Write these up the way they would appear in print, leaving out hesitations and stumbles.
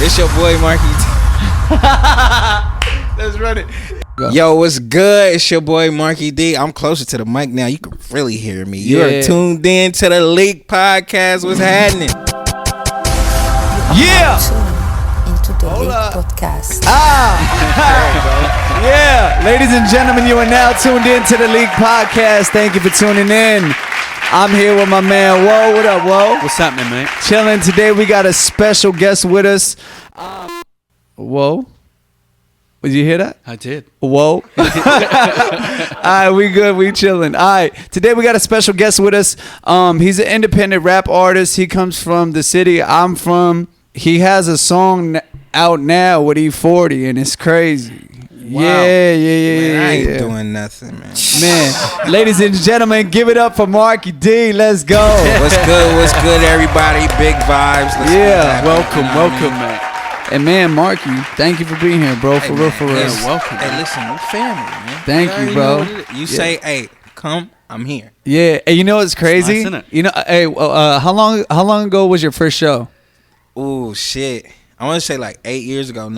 It's your boy Marky D. Let's run it. Yo, what's good? It's your boy Marky D. I'm closer to the mic now. You can really hear me. You're tuned in to the LIQ podcast. What's happening? Yeah. Into the LIQ podcast. Yeah, ladies and gentlemen, you are now tuned in to the LIQ podcast. Thank you for tuning in. I'm here with my man, Whoa. What up, Whoa? What's happening, mate? Chilling. Today we got a special guest with us. Whoa. Did you hear that? I did. Whoa. All right, we good. We chilling. All right. Today we got a special guest with us. He's an independent rap artist. He comes from the city I'm from. He has a song out now with E40, and it's crazy. Wow. Yeah. Man, I ain't doing nothing, man. Man, ladies and gentlemen, give it up for Marky D. Let's go. What's good? What's good, everybody? Big vibes. Welcome, mate. And man, Marky, thank you for being here, bro. For real. Yeah, welcome. Hey, listen, we're family, man. Thank you, bro. You say, hey, come, I'm here. Yeah. Hey, you know what's crazy? Nice, isn't it? You know, hey, how long ago was your first show? Ooh, shit. I want to say like 9 years ago.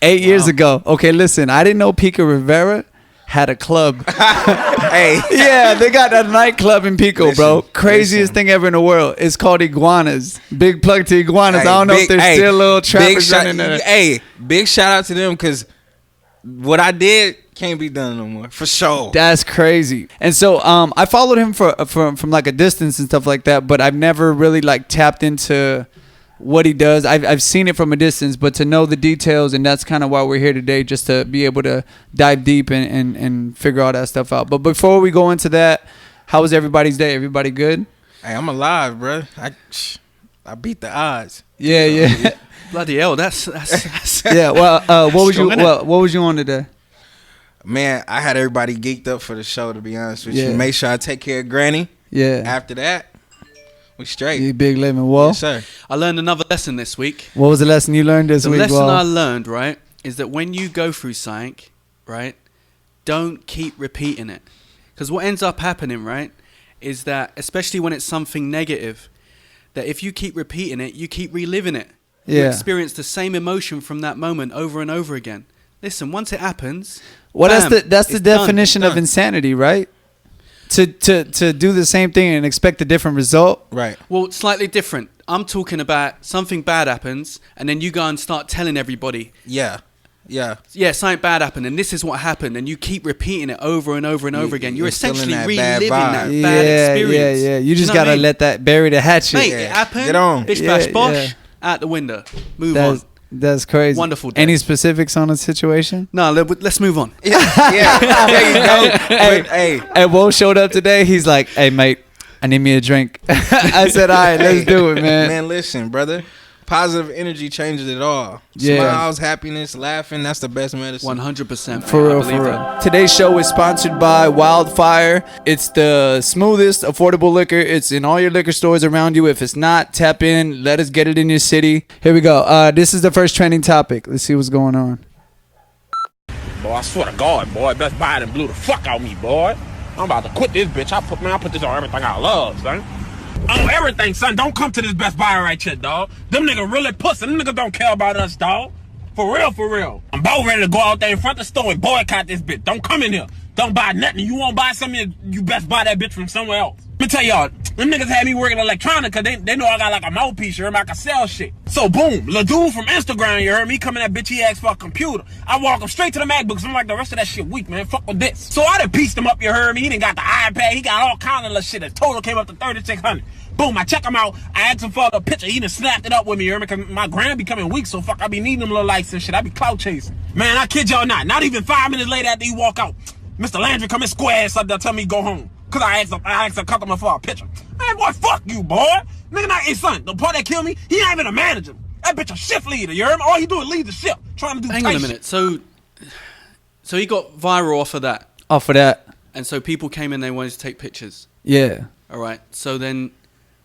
8 years ago. Okay, listen, I didn't know Pico Rivera had a club. Hey. Yeah, they got that nightclub in Pico, bro. Craziest thing ever in the world. It's called Iguanas. Big plug to Iguanas. Hey, I don't know if there's still little trappers running there. Hey, big shout out to them because what I did can't be done no more, for sure. That's crazy. And so I followed him from like a distance and stuff like that, but I've never really like tapped into what he does. I've seen it from a distance, but to know the details, and that's kind of why we're here today, just to be able to dive deep and figure all that stuff out. But before we go into that, how was everybody's day? Everybody good? Hey, I'm alive, bro. I beat the odds. Yeah. Bloody hell, that's Yeah. Well, what was strong, what was you on today? Man, I had everybody geeked up for the show, to be honest with Yeah. you. Make sure I take care of Granny. Yeah. After that, we straight. You big living. Whoa. Yes, sir. I learned another lesson this week. What was the lesson you learned this week? The lesson Whoa? I learned, right, is that when you go through something, right, don't keep repeating it. Because what ends up happening, right, is that, especially when it's something negative, that if you keep repeating it, you keep reliving it. You Yeah. experience the same emotion from that moment over and over again. Listen, once it happens, Well, bam, that's the it's done, definition it's of done. insanity, right? To do the same thing and expect a different result. Right. Well, slightly different. I'm talking about something bad happens, and then you go and start telling everybody, Yeah, something bad happened, and this is what happened, and you keep repeating it over and over and over again. You're instilling essentially that bad reliving that vibe. bad experience. Yeah. You Do just know what I gotta mean? let that bury the hatchet. Mate, Yeah. it happened. Get on. Bish Yeah, bash bosh, yeah. out the window. Move on. That's crazy. Wonderful day. Any specifics on the situation? No, let's move on. yeah. There you go. Hey. Hey, Wo showed up today. He's like, "Hey, mate, I need me a drink." I said, "All right, let's do it, man." Man, listen, brother. Positive energy changes it all. Yeah. Smiles, happiness, laughing, that's the best medicine. 100%. For real. Today's show is sponsored by Wildfire. It's the smoothest, affordable liquor. It's in all your liquor stores around you. If it's not, tap in. Let us get it in your city. Here we go. This is the first trending topic. Let's see what's going on. Boy, I swear to God, boy, Best Buy done blew the fuck out of me, boy. I'm about to quit this bitch. I put this on everything I love, son. On everything, son. Don't come to this Best Buy right here, dog. Them niggas really pussy. Them niggas don't care about us, dog. For real. I'm about ready to go out there in front of the store and boycott this bitch. Don't come in here. Don't buy nothing. You won't buy something, you best buy that bitch from somewhere else. Let me tell y'all, them niggas had me working electronic because they know I got like a mouthpiece, you heard me? I can sell shit. So boom, the dude from Instagram, you heard me, coming that bitch, he asked for a computer. I walk him straight to the MacBooks. I'm like, the rest of that shit weak, man. Fuck with this. So I done pieced him up, you heard me. He done got the iPad. He got all kind of little shit. The total came up to $3,600. Boom, I check him out. I asked him for a picture. He done snapped it up with me, you heard me? Because my gram be coming weak, so fuck, I be needing them little lights and shit. I be clout chasing. Man, I kid y'all not even 5 minutes later after he walk out, Mr. Landry come and square ass up there, tell me to go home. Cause I asked a customer for a picture. Man, boy, fuck you, boy. Nigga, not his son. The part that killed me, he ain't even a manager. That bitch a shift leader, you heard me? All he do is lead the ship, trying to do Hang tight on a minute. So he got viral off of that. Off of that. And so people came in, they wanted to take pictures. Yeah. All right. So then,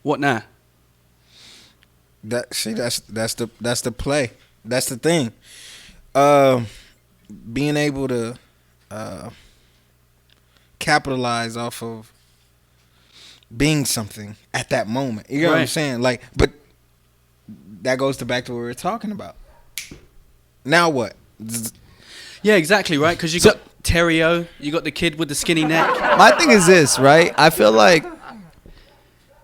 what now? That's the play. That's the thing. Being able to capitalize off of being something at that moment. You know what I'm Right. saying? Like, but that goes back to what we were talking about. Now what? Yeah, exactly, right? Because you got Terrio, you got the kid with the skinny neck. My thing is this, right? I feel like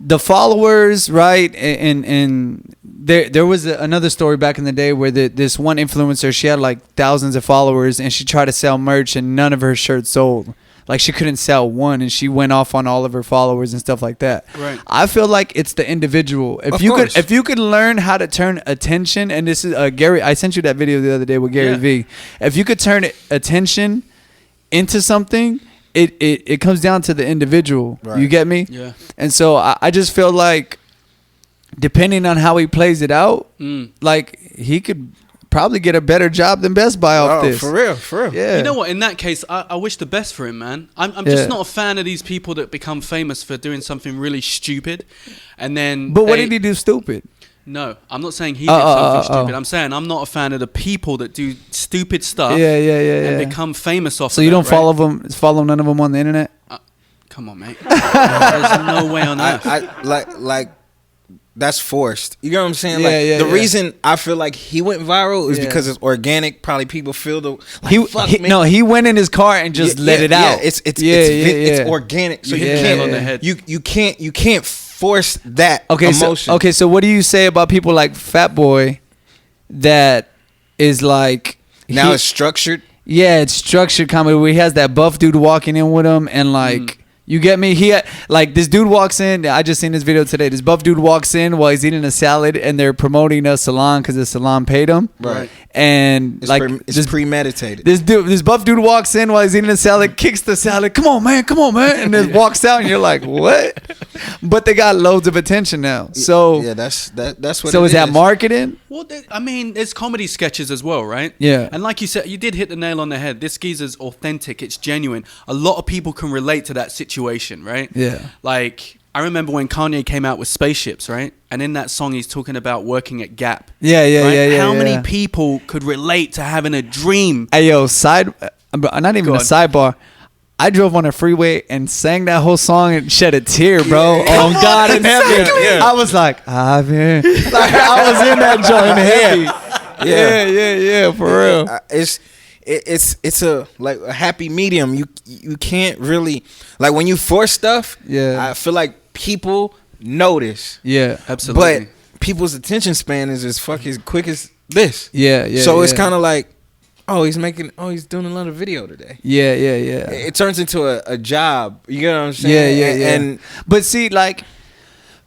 the followers, right? And there was another story back in the day where this one influencer, she had like thousands of followers, and she tried to sell merch, and none of her shirts sold. Like, she couldn't sell one, and she went off on all of her followers and stuff like that. Right. I feel like it's the individual. If you could learn how to turn attention, and this is Gary, I sent you that video the other day with Gary V. If you could turn attention into something, it comes down to the individual. Right. You get me? Yeah. And so I just feel like, depending on how he plays it out, like, he could probably get a better job than Best Buy off this. For real. Yeah. You know what? In that case, I wish the best for him, man. I'm just not a fan of these people that become famous for doing something really stupid, and then. But what did he do stupid? No, I'm not saying he did something stupid. I'm saying I'm not a fan of the people that do stupid stuff. And become famous off. So you don't follow none of them on the internet? Come on, mate. There's no way on earth. I that's forced. You know what I'm saying? The reason I feel like he went viral is because it's organic. Probably people feel he went in his car and just let it out. It's organic. So you can't on the head. You can't force that emotion. So what do you say about people like Fat Boy that is like now it's structured? Yeah, it's structured comedy where he has that buff dude walking in with him, and like you get me? He like, this dude walks in. I just seen this video today. This buff dude walks in while he's eating a salad, and they're promoting a salon because the salon paid him. Right. And it's it's premeditated. This buff dude walks in while he's eating a salad, kicks the salad. Come on, man, and then walks out, and you're like, what? But they got loads of attention now. So that's what. So is that marketing? Well, I mean, there's comedy sketches as well, right? Yeah. And like you said, you did hit the nail on the head. This geezer's authentic. It's genuine. A lot of people can relate to that situation, right? Yeah. Like, I remember when Kanye came out with Spaceships, right? And in that song, he's talking about working at Gap. Yeah. How many people could relate to having a dream? Hey, yo, not even a sidebar. I drove on a freeway and sang that whole song and shed a tear, bro. On God in heaven. I was like, I was in that joint heavy. Yeah, for real. It's a happy medium. You can't really, like, when you force stuff. Yeah, I feel like people notice. Yeah, absolutely. But people's attention span is as quick as this. Yeah. So it's kind of like, he's doing another video today. Yeah. It turns into a job. You get what I'm saying? Yeah. But see, like,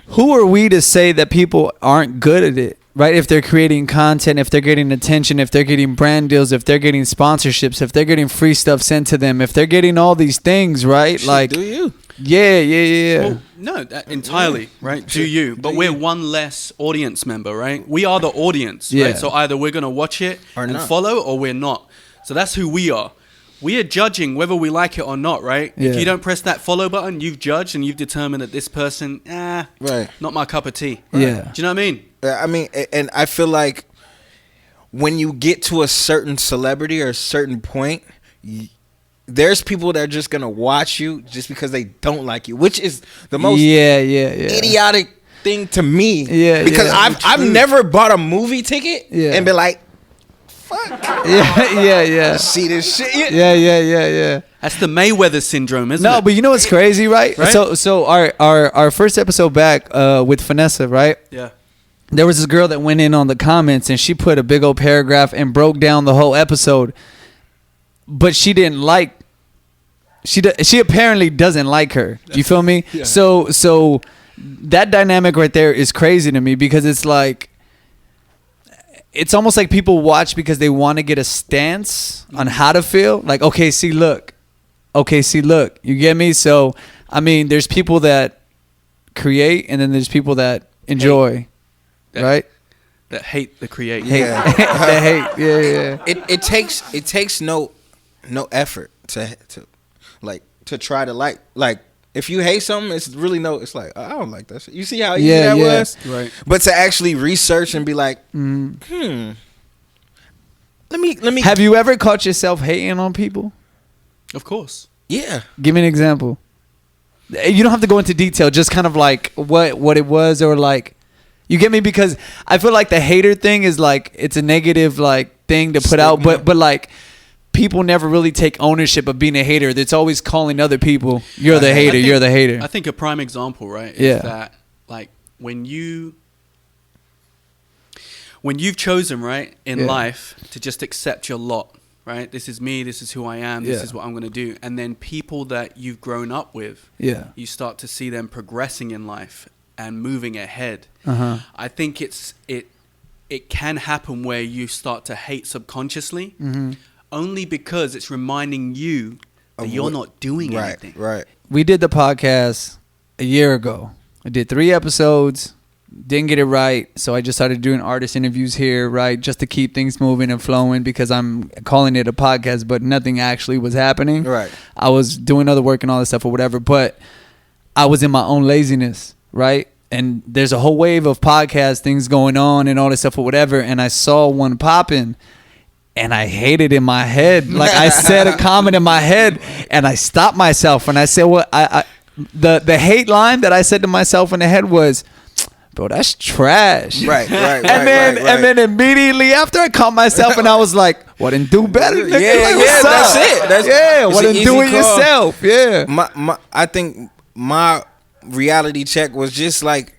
who are we to say that people aren't good at it? Right? If they're creating content, if they're getting attention, if they're getting brand deals, if they're getting sponsorships, if they're getting free stuff sent to them, if they're getting all these things, right? Like, do you? Yeah. Well, no, entirely, right? Do you? But we're one less audience member, right? We are the audience, right? So either we're going to watch it and follow, or we're not. So that's who we are. We are judging whether we like it or not, right? Yeah. If you don't press that follow button, you've judged and you've determined that this person, not my cup of tea. Right? Yeah. Do you know what I mean? And I feel like when you get to a certain celebrity or a certain point, there's people that are just gonna watch you just because they don't like you, which is the most idiotic thing to me. Yeah, because I've never bought a movie ticket and been like, fuck. Yeah. See this shit? Yeah. That's the Mayweather syndrome, isn't it? No, but you know what's crazy, right? So our first episode back with Vanessa, right? Yeah. There was this girl that went in on the comments, and she put a big old paragraph and broke down the whole episode. But she didn't like. She apparently doesn't like her. Do you feel me? Yeah. So that dynamic right there is crazy to me, because it's like, it's almost like people watch because they want to get a stance on how to feel. Like, okay, see, look. You get me? So, I mean, there's people that create, and then there's people that enjoy, right? That hate the create. Yeah. That hate. Yeah. It takes no effort to try to like. If you hate something, it's really it's like, I don't like that shit. You see how easy that was? Right. But to actually research and be like, let me. Have you ever caught yourself hating on people? Of course. Yeah. Give me an example. You don't have to go into detail. Just kind of like what it was, or like, You get me? Because I feel like the hater thing is like it's a negative like thing to put out, but like people never really take ownership of being a hater. It's always calling other people, "You're the hater. You're the hater." I think a prime example, right, is that like when you've chosen, right, in life to just accept your lot, right? This is me. This is who I am. This is what I'm going to do. And then people that you've grown up with, you start to see them progressing in life and moving ahead. I think it can happen where you start to hate subconsciously, only because it's reminding you that you're not doing anything. Right. We did the podcast a year ago. I did 3 episodes. Didn't get it right, so I just started doing artist interviews here, right, just to keep things moving and flowing because I'm calling it a podcast, but nothing actually was happening. Right. I was doing other work and all that stuff or whatever, but I was in my own laziness, right? And there's a whole wave of podcast things going on and all this stuff or whatever, and I saw one popping, and I hated in my head. Like, I said a comment in my head, and I stopped myself, and I said, "What?" The hate line that I said to myself in the head was, "Bro, that's trash." Right. And then immediately after I caught myself and I was like, "Well, then do better." Nigga. Like, what's that's up? it. Well, then do it yourself. Yeah. I think my reality check was just like,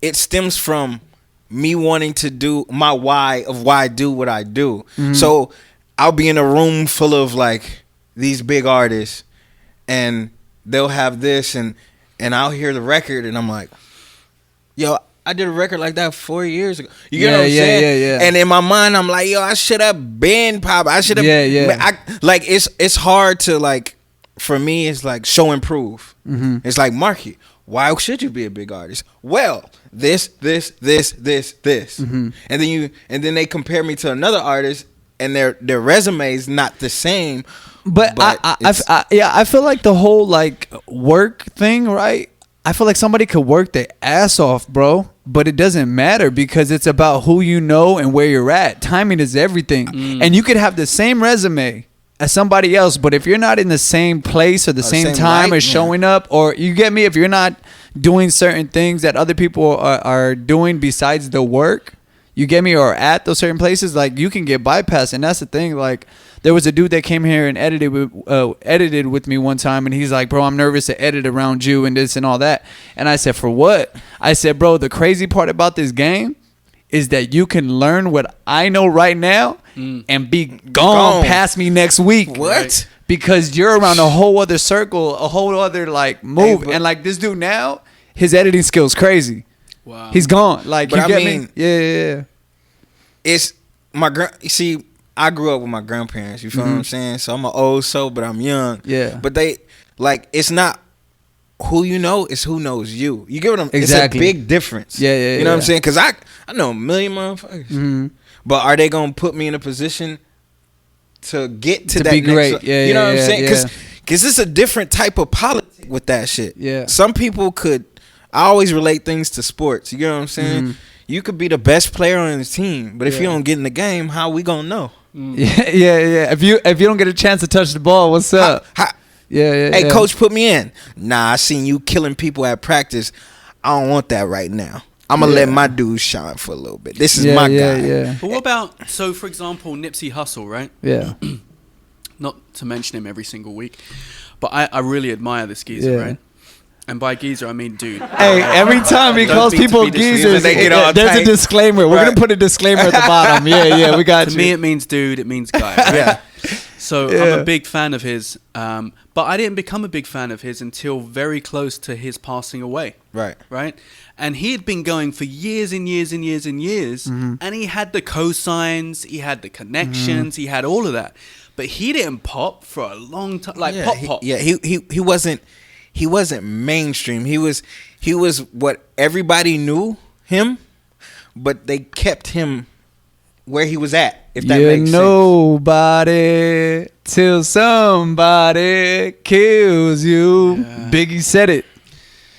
it stems from me wanting to do my why I do what I do. So I'll be in a room full of like these big artists and they'll have this and I'll hear the record and I'm like, yo, I did a record like that 4 years ago. You get what I'm saying? Yeah. And in my mind, I'm like, yo, I should have been pop. I should have. Like it's hard to like. For me, it's like show and prove. It's like, Marky, why should you be a big artist? Well, this. And then they compare me to another artist, and their resume is not the same. But I feel like the whole like work thing, right? I feel like somebody could work their ass off, bro, but it doesn't matter because it's about who you know and where you're at. Timing is everything. And you could have the same resume as somebody else, but if you're not in the same place or the same time or showing up, or you get me, if you're not doing certain things that other people are doing besides the work, you get me, or at those certain places, like you can get bypassed. And that's the thing, like there was a dude that came here and edited with me one time, and he's like, "Bro, I'm nervous to edit around you and this and all that." And I said, "For what?" I said, "Bro, the crazy part about this game is that you can learn what I know right now and be gone past me next week." What? Right? Because you're around a whole other circle, a whole other like move. And like this dude now, his editing skills crazy. Wow. He's gone. Like, but you get me? Yeah. It's you see, I grew up with my grandparents, you feel what I'm saying? So I'm an old soul, but I'm young. Yeah. But they, like, it's not who you know, it's who knows you. You get what I'm saying? Exactly. It's a big difference. Yeah. You know what I'm saying? Because I know a million motherfuckers. But are they going to put me in a position to get to that be great? Next, you know what I'm saying? Because it's a different type of politics with that shit. Yeah. Some people could, I always relate things to sports. You get what I'm saying? You could be the best player on the team, but if you don't get in the game, how we going to know? Yeah. If you don't get a chance to touch the ball, what's up? Hey, coach, put me in. Nah, I seen you killing people at practice. I don't want that right now. I'm going to let my dude shine for a little bit. This is my guy. Yeah. But what about, so for example, Nipsey Hussle, right? Yeah. Not to mention him every single week, but I really admire this geezer, right? And by geezer, I mean dude. Hey, every time he calls people geezers, there's a disclaimer. We're going to put a disclaimer at the bottom. Yeah, we got to you. me, it means dude. It means guy. Right? So I'm a big fan of his. But I didn't become a big fan of his until very close to his passing away. Right? And he had been going for years and years and years and years. And he had the cosigns, he had the connections, he had all of that. But he didn't pop for a long time. Like pop. He wasn't mainstream. He was what everybody knew him, but they kept him where he was at, if that makes sense. Nobody till somebody kills you. Yeah. Biggie said it.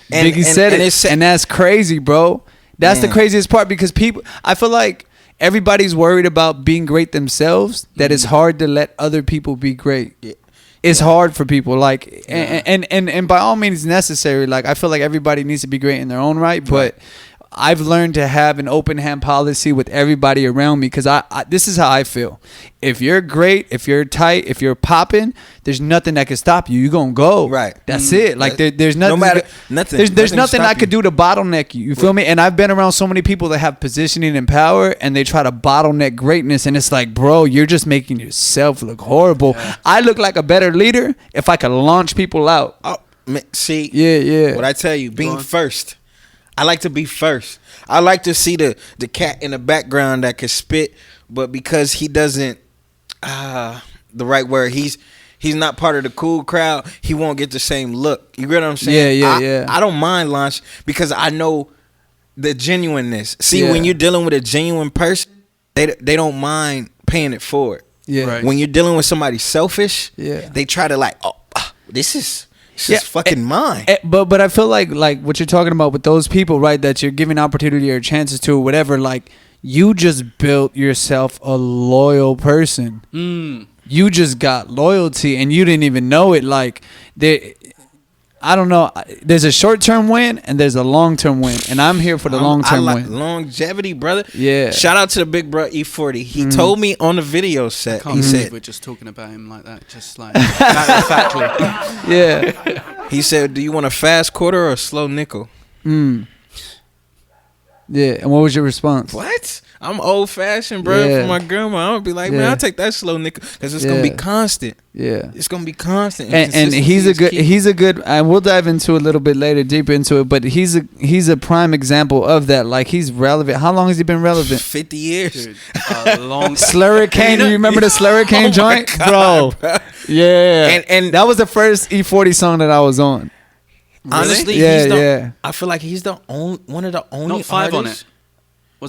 Biggie said it. And that's crazy, bro. That's the craziest part, because people, I feel like everybody's worried about being great themselves, that it's hard to let other people be great. Yeah. It's hard for people, like, and by all means necessary. Like, I feel like everybody needs to be great in their own right, but I've learned to have an open hand policy with everybody around me because I this is how I feel. If you're great, if you're tight, if you're popping, there's nothing that can stop you. You're gonna go. Right. That's it. Like there's nothing. No matter nothing. There's nothing I stop could you. do to bottleneck you. You feel me? And I've been around so many people that have positioning and power, and they try to bottleneck greatness. And it's like, bro, you're just making yourself look horrible. Yeah. I look like a better leader if I could launch people out. Oh, see. Yeah. What I tell you, being first. I like to be first. I like to see the cat in the background that can spit, but because he doesn't, the right word, he's not part of the cool crowd, he won't get the same look. You get what I'm saying? Yeah. I don't mind launch because I know the genuineness. See, Yeah. when you're dealing with a genuine person, they don't mind paying it forward. Yeah. Right. When you're dealing with somebody selfish, Yeah. they try to like, this is fucking mine. But I feel like what you're talking about with those people, right, that you're giving opportunity or chances to or whatever, like you just built yourself a loyal person. You just got loyalty and you didn't even know it. Like I don't know. There's a short-term win and there's a long-term win, and I'm here for the long-term I like win. longevity, brother. Yeah. Shout out to the big bro E40. He told me on the video set. Can't He believe said, we're just talking about him like that, just like matter of factly. Yeah. he said, do you want a fast quarter or a slow nickel? Yeah. And what was your response? What? I'm old fashioned, bro. Yeah. For my grandma, I'm gonna be like, man, I'll take that slow nickel because it's gonna be constant. Yeah. It's gonna be constant. And he's a good and we'll dive into a little bit later, deeper into it, but he's a prime example of that. Like he's relevant. How long has he been relevant? 50 years. Dude, a long Slurricane, you remember the Slurricane joint? God, bro. Yeah. And that was the first E40 song that I was on. honestly, Yeah. I feel like he's the only one of the only Not 5 on artists. it.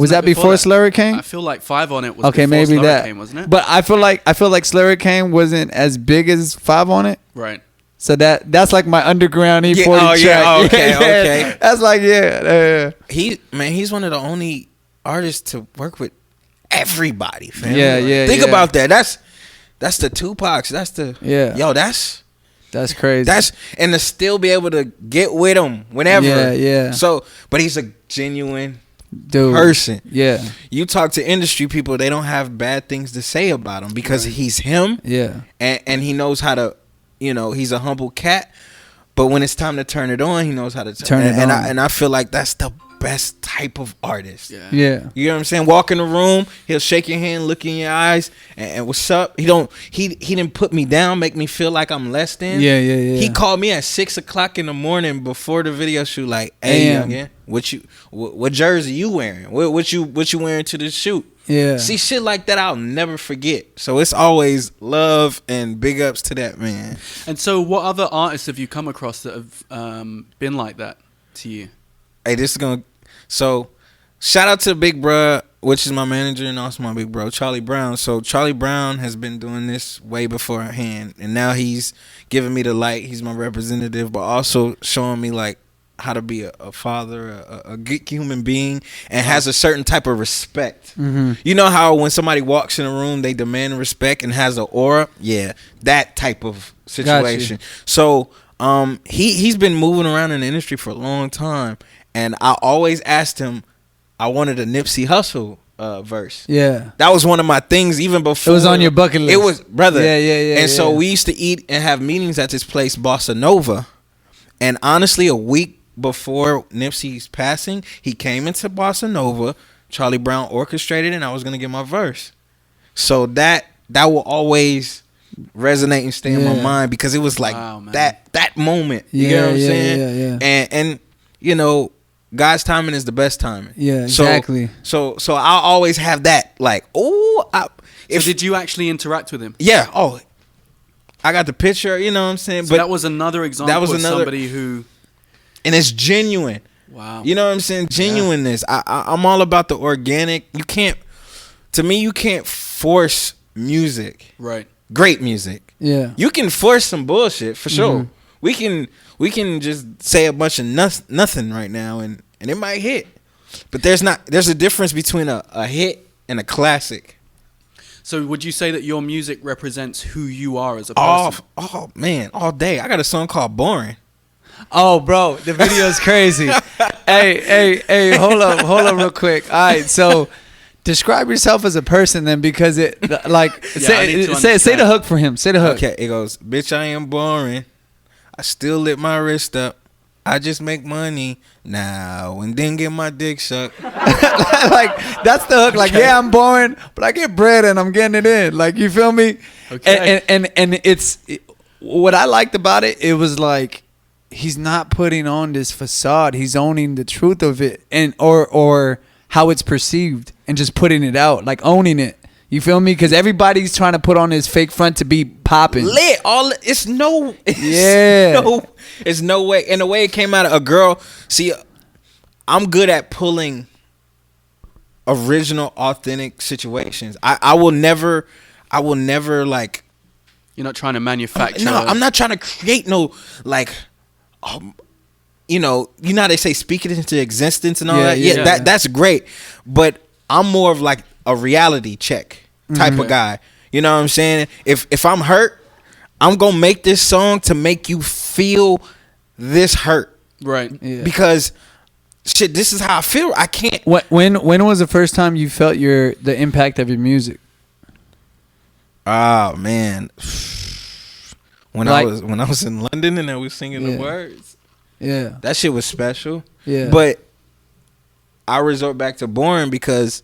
Was that before Slurricane? I feel like 5 on it was Okay, before maybe that. Slurricane, wasn't it? But I feel like Slurricane wasn't as big as 5 on it. Right. So that's like my underground E40 track. Okay. That's like He's one of the only artists to work with everybody, fam. Yeah. Think about that. That's the Tupacs. That's the That's crazy. And to still be able to get with him whenever. Yeah. So, but he's a genuine dude person. Yeah. You talk to industry people, they don't have bad things to say about him because he's him. Yeah. And he knows how to, he's a humble cat. But when it's time to turn it on, he knows how to turn it on. And I feel like that's the best type of artist. Yeah. You know what I'm saying? Walk in the room, he'll shake your hand, look in your eyes, and what's up? He didn't put me down, make me feel like I'm less than. Yeah. He called me at 6:00 in the morning before the video shoot, like, hey, youngin, what jersey you wearing? What you wearing to the shoot? Yeah. See, shit like that I'll never forget. So it's always love and big ups to that man. And so what other artists have you come across that have been like that to you? Hey, so shout out to Big Bruh, which is my manager and also my big bro, Charlie Brown. So Charlie Brown has been doing this way beforehand, and now he's giving me the light. He's my representative, but also showing me like how to be a father, a good human being, and has a certain type of respect. Mm-hmm. You know how when somebody walks in a room, they demand respect and has an aura? Yeah, that type of situation. So he's been moving around in the industry for a long time, and I always asked him, I wanted a Nipsey Hussle verse. Yeah. That was one of my things even before. It was on your bucket list. It was, brother. Yeah. And so we used to eat and have meetings at this place, Bossa Nova. And honestly, a week before Nipsey's passing, he came into Bossa Nova. Charlie Brown orchestrated, and I was gonna get my verse. So that will always resonate and stay in my mind because it was like that moment. You get what I'm saying? Yeah. And God's timing is the best timing. Yeah, exactly. So I'll always have that like, So did you actually interact with him? Yeah. Oh, I got the picture. You know what I'm saying? So but that was another example of somebody who, and it's genuine. Wow. You know what I'm saying? Genuineness. I'm all about the organic. You can't force music. Right. Great music. Yeah. You can force some bullshit for sure. We can just say a bunch of nothing right now and it might hit. But there's a difference between a hit and a classic. So would you say that your music represents who you are as a person? Oh man, all day. I got a song called Boring. Oh, bro, the video is crazy. hey, hold up real quick. All right, so describe yourself as a person then, because it like say the hook for him. Say the hook. Okay, it goes, bitch, I am boring. I still lit my wrist up. I just make money now and then get my dick sucked. Like that's the hook. Like, yeah, I'm boring, but I get bread and I'm getting it in. Like, you feel me? Okay. And it's what I liked about it. It was like he's not putting on this facade. He's owning the truth of it, and or how it's perceived, and just putting it out, like owning it. You feel me? Because everybody's trying to put on this fake front to be popping. Lit. It's no way. And the way it came out of a girl. See, I'm good at pulling original, authentic situations. I will never like. You're not trying to manufacture. No, I'm not trying to create no like. You know how they say speak it into existence and all that. Yeah, that's great. But I'm more of like a reality check type of guy. You know what I'm saying? If I'm hurt, I'm gonna make this song to make you feel this hurt. Right. Yeah. Because shit, this is how I feel. I can't. When was the first time you felt the impact of your music? Oh man. When I was in London and I was singing the words. Yeah. That shit was special. Yeah. But I resort back to boring because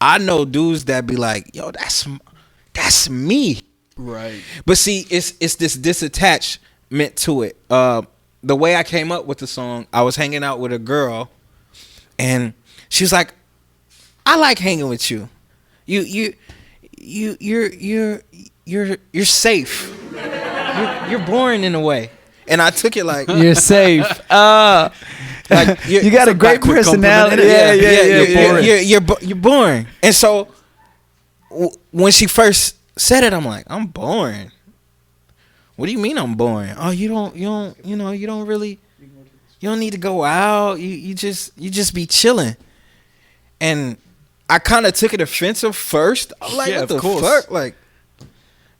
I know dudes that be like, yo, that's me. Right. But see, it's this disattachment to it. The way I came up with the song, I was hanging out with a girl, and she was like, "I like hanging with you. You're safe. You're boring in a way." And I took it like you're safe. Like you got a great personality. Yeah. You're boring. And so when she first said it, I'm like, I'm boring. What do you mean I'm boring? Oh, you don't need to go out. You just be chilling. And I kind of took it offensive first. I'm like, what the fuck? Like,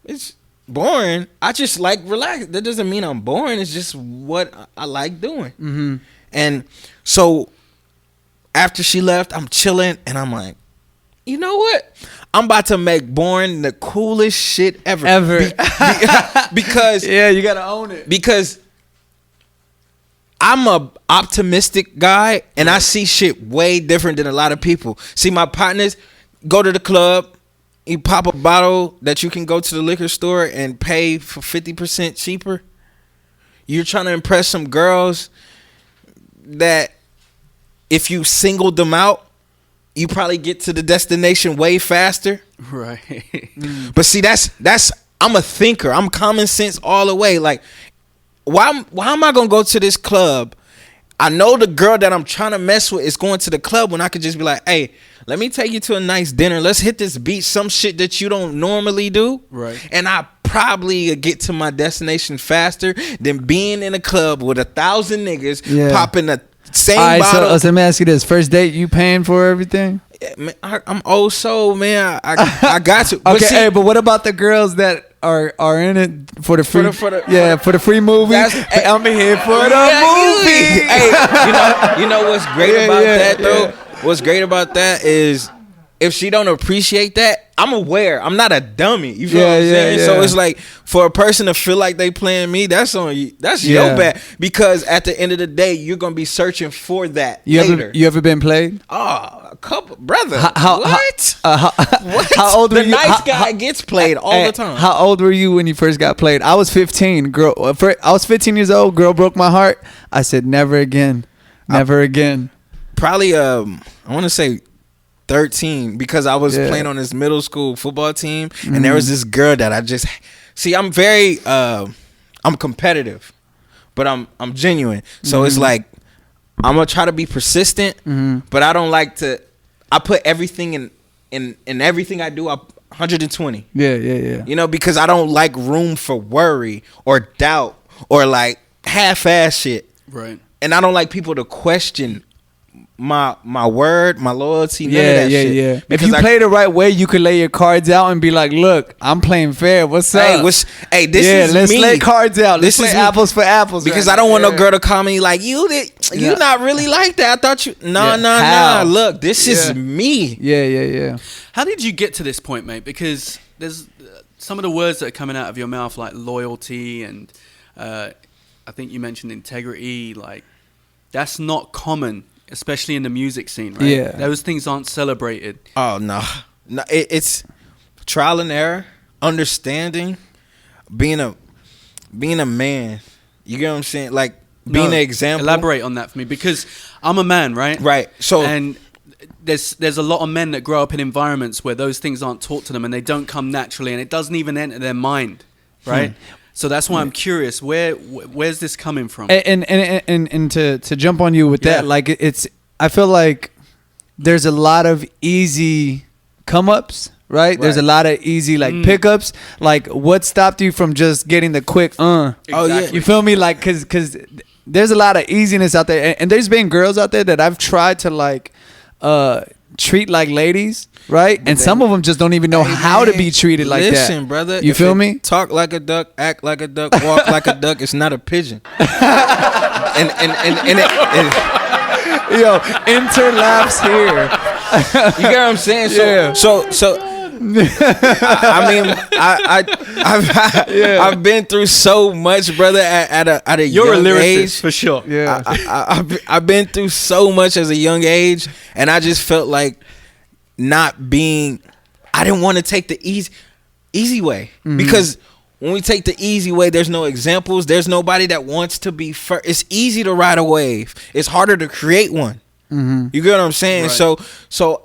it's boring. I just like relax. That doesn't mean I'm boring. It's just what I like doing. Mm-hmm. And so after she left, I'm chilling and I'm like, you know what? I'm about to make boring the coolest shit ever. Because yeah, you gotta own it. Because I'm a optimistic guy and I see shit way different than a lot of people. See, my partners go to the club, you pop a bottle that you can go to the liquor store and pay for 50% cheaper. You're trying to impress some girls that if you singled them out, you probably get to the destination way faster. Right. But see, that's I'm a thinker. I'm common sense all the way. Like, why am I gonna go to this club? I know the girl that I'm trying to mess with is going to the club when I could just be like, hey, let me take you to a nice dinner. Let's hit this beach, some shit that you don't normally do. Right. And I probably get to my destination faster than being in a club with 1,000 niggas popping the same bottle. So let me ask you this. First date, you paying for everything? Yeah, man, I'm old soul, man. I got to. But okay, but what about the girls that are in it for the free? For the free movie. I'm here for the movie. Hey, you know what's great about that though? What's great about that is if she don't appreciate that, I'm aware. I'm not a dummy. You feel what I'm saying? So it's like for a person to feel like they playing me, that's on you. That's your bad. Because at the end of the day, you're gonna be searching for that later. You ever been played? Oh, a couple, brother. What? What? How old were you? The nice guy gets played all the time. How old were you when you first got played? I was 15. I was 15 years old. Girl broke my heart. I said never again. Never again. Probably I want to say 13 because I was playing on this middle school football team and there was this girl that I just see. I'm very I'm competitive, but I'm genuine. So it's like I'm gonna try to be persistent, but I don't like to. I put everything in everything I do. 120. Yeah. You know, because I don't like room for worry or doubt or like half-ass shit. Right. And I don't like people to question my word, my loyalty, none of Yeah, that yeah, shit. yeah. If Because you play the right way, you could lay your cards out and be like, "Look, I'm playing fair. What's up? this is let's me. lay cards out. Let's This play is me. apples for apples." Because right I don't now. want no Yeah. girl to call me like you not really like that. I thought you Yeah. nah. How? Look, this Yeah. is me. Yeah. How did you get to this point, mate? Because there's some of the words that are coming out of your mouth, like loyalty and I think you mentioned integrity. Like that's not common, especially in the music scene, right? Yeah. Those things aren't celebrated. Oh no, it's trial and error, understanding, being a man. You get what I'm saying? Like being No, an example. Elaborate on that for me, because I'm a man, right? Right. So And there's a lot of men that grow up in environments where those things aren't taught to them and they don't come naturally and it doesn't even enter their mind, right? So that's why I'm curious. Where's this coming from? And to jump on you with that, Yeah. like it's, I feel like there's a lot of easy come ups, right? There's a lot of easy like pickups. Like what stopped you from just getting the quick Oh yeah. Exactly. You feel me? Like cause there's a lot of easiness out there, and there's been girls out there that I've tried to like treat like ladies, right? And some of them just don't even know how to be treated like that. Listen, brother. You if feel it me? Talk like a duck, act like a duck, walk like a duck. It's not a pigeon. and Yo, enter laughs here. you get what I'm saying? So, Yeah. so I've been through so much, brother. At a You're a young lyricist age. for sure. Yeah. I've been through so much as a young age, and I just felt like not being. I didn't want to take the easy way because when we take the easy way, there's no examples. There's nobody that wants to be first. It's easy to ride a wave. It's harder to create one. You get what I'm saying? Right. So